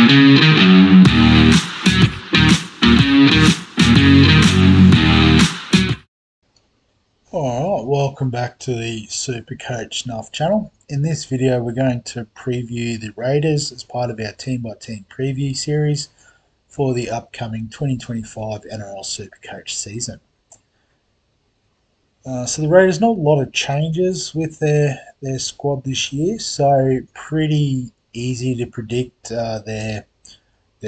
Alright, welcome back to the SuperCoach Nuff channel. In this video we're going to preview the Raiders as part of our team by team preview series for the upcoming 2025 NRL SuperCoach season. So the Raiders, not a lot of changes with their squad this year, so pretty easy to predict their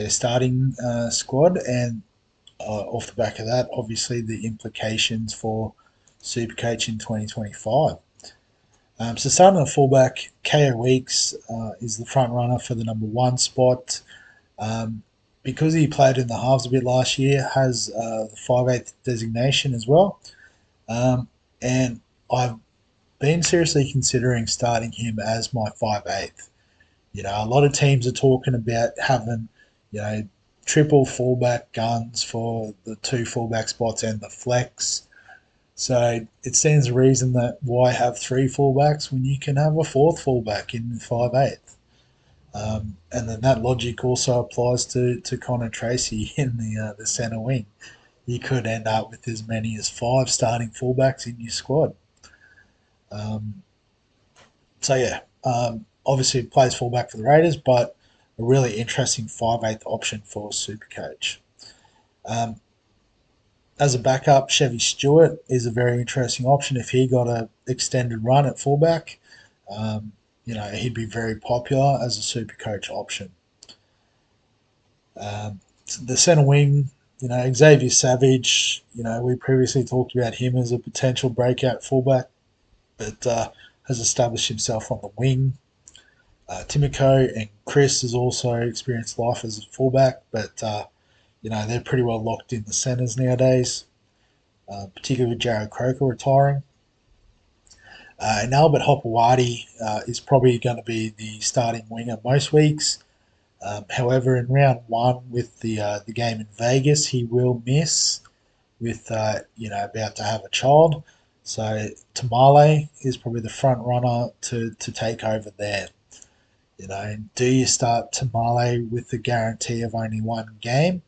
starting squad, and off the back of that, obviously the implications for SuperCoach in 2025. So starting at fullback, KO Weeks is the front runner for the number 1 spot. Because he played in the halves a bit last year, has the 5/8 designation as well. And I've been seriously considering starting him as my 5/8. A lot of teams are talking about having, triple fullback guns for the 2 fullback spots and the flex. So it stands to reason that why have 3 fullbacks when you can have a 4th fullback in the 5/8. And then that logic also applies to Connor Tracy in the centre wing. You could end up with as many as 5 starting fullbacks in your squad. Obviously plays fullback for the Raiders, but a really interesting 5/8 option for SuperCoach. As a backup, Chevy Stewart is a very interesting option. If he got an extended run at fullback, he'd be very popular as a SuperCoach option. The centre wing, Xavier Savage, we previously talked about him as a potential breakout fullback, but has established himself on the wing. Timoko and Chris has also experienced life as a fullback, but they're pretty well locked in the centres nowadays, particularly with Jared Croker retiring. And Albert Hopewadi is probably going to be the starting winger most weeks. However, in round 1 with the game in Vegas, he will miss with about to have a child. So Tamale is probably the front runner to take over there. Do you start Tamale with the guarantee of only 1 game?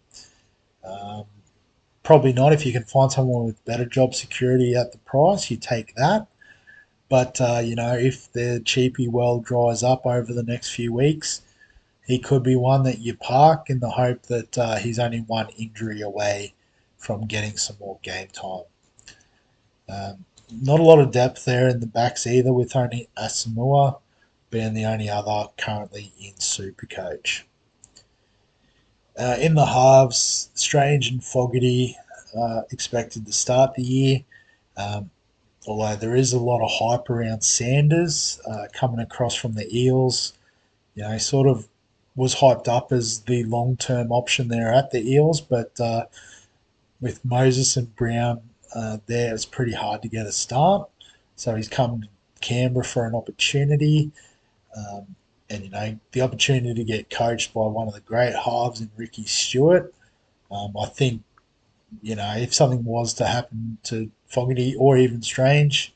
Probably not. If you can find someone with better job security at the price, you take that. But if the cheapy well dries up over the next few weeks, he could be one that you park in the hope that he's only 1 injury away from getting some more game time. Not a lot of depth there in the backs either, with only Asamoah being the only other currently in SuperCoach. In the halves, Strange and Fogarty expected to start the year, although there is a lot of hype around Sanders coming across from the Eels. He sort of was hyped up as the long-term option there at the Eels, but with Moses and Brown there, it's pretty hard to get a start. So he's come to Canberra for an opportunity. And the opportunity to get coached by one of the great halves in Ricky Stewart. I think, if something was to happen to Fogarty or even Strange,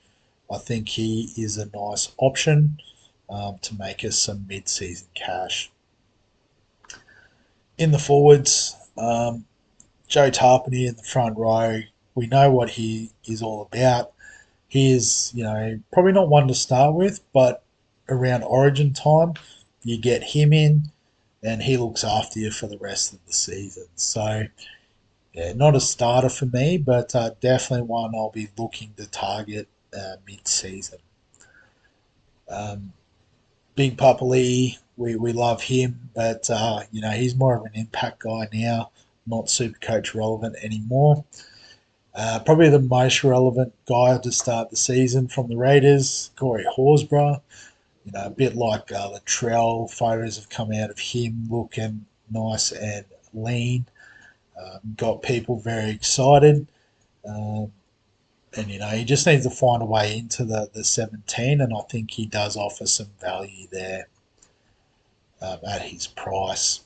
I think he is a nice option to make us some mid-season cash. In the forwards, Joe Tarpany in the front row, we know what he is all about. He is, probably not one to start with, but around Origin time, you get him in, and he looks after you for the rest of the season. So, not a starter for me, but definitely one I'll be looking to target mid-season. Big Papa Lee, we love him, but he's more of an impact guy now, not SuperCoach relevant anymore. Probably the most relevant guy to start the season from the Raiders, Corey Horsburgh. A bit like Latrell, photos have come out of him looking nice and lean. Got people very excited. And he just needs to find a way into the 17, and I think he does offer some value there at his price.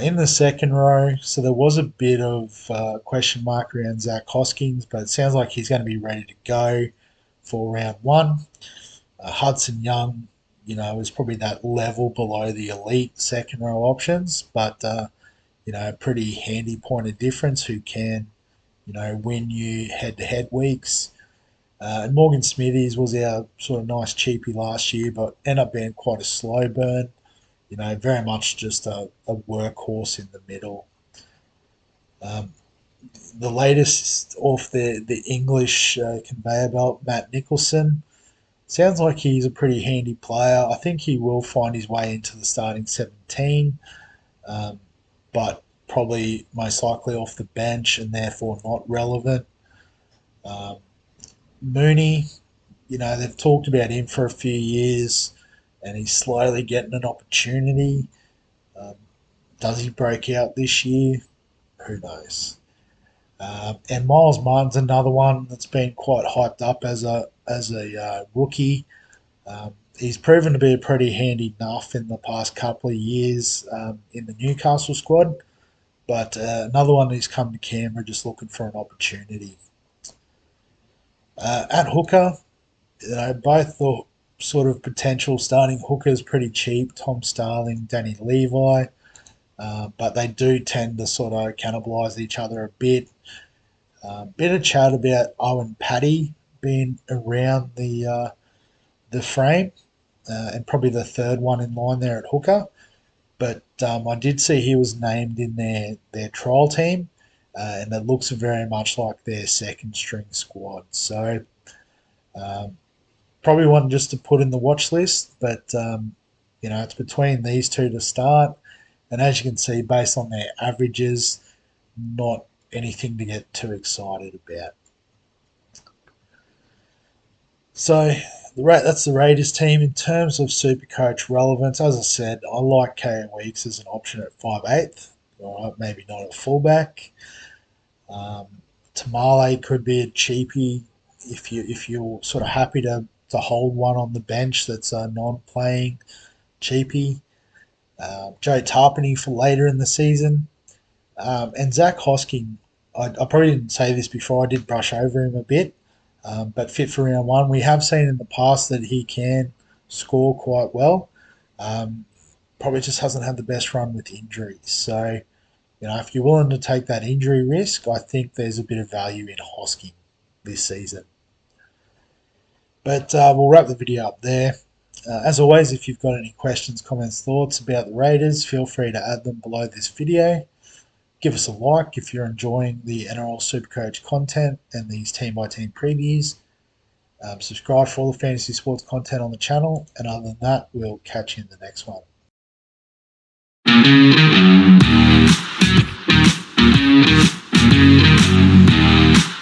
In the second row, so there was a bit of question mark around Zach Hoskins, but it sounds like he's going to be ready to go for round 1. Hudson Young, is probably that level below the elite second row options, but a pretty handy point of difference who can, win you head to head weeks. And Morgan Smithies was our sort of nice cheapie last year, but ended up being quite a slow burn. Very much just a workhorse in the middle. Um, the latest off the English conveyor belt, Matt Nicholson. Sounds like he's a pretty handy player. I think he will find his way into the starting 17, um, but probably most likely off the bench and therefore not relevant. Um, Mooney, they've talked about him for a few years and he's slowly getting an opportunity. Um, does he break out this year? Who knows? And Miles Martin's another one that's been quite hyped up as a rookie. He's proven to be a pretty handy nuff in the past couple of years in the Newcastle squad, but another one who's come to Canberra just looking for an opportunity. At hooker, both the sort of potential starting hookers pretty cheap. Tom Starling, Danny Levi, but they do tend to sort of cannibalise each other a bit. Bit of chat about Owen Paddy being around the frame, and probably the third one in line there at hooker. But I did see he was named in their trial team, and it looks very much like their second string squad. So um, probably one just to put in the watch list, but it's between these two to start. And as you can see, based on their averages, not anything to get too excited about. So that's the Raiders team in terms of SuperCoach relevance. As I said, I like KO Weeks as an option at 5/8. All right, maybe not at fullback. Um, Tamale could be a cheapie if you're sort of happy to hold one on the bench that's a non-playing cheapie. Joe Tarpany for later in the season. And Zach Hosking, I probably didn't say this before, I did brush over him a bit, but fit for round one. We have seen in the past that he can score quite well. Um, Probably just hasn't had the best run with injuries. So, if you're willing to take that injury risk, I think there's a bit of value in Hosking this season. But we'll wrap the video up there. As always, if you've got any questions, comments, thoughts about the Raiders, feel free to add them below this video. Give us a like if you're enjoying the NRL Supercoach content and these team-by-team previews. Subscribe for all the fantasy sports content on the channel. And other than that, we'll catch you in the next one.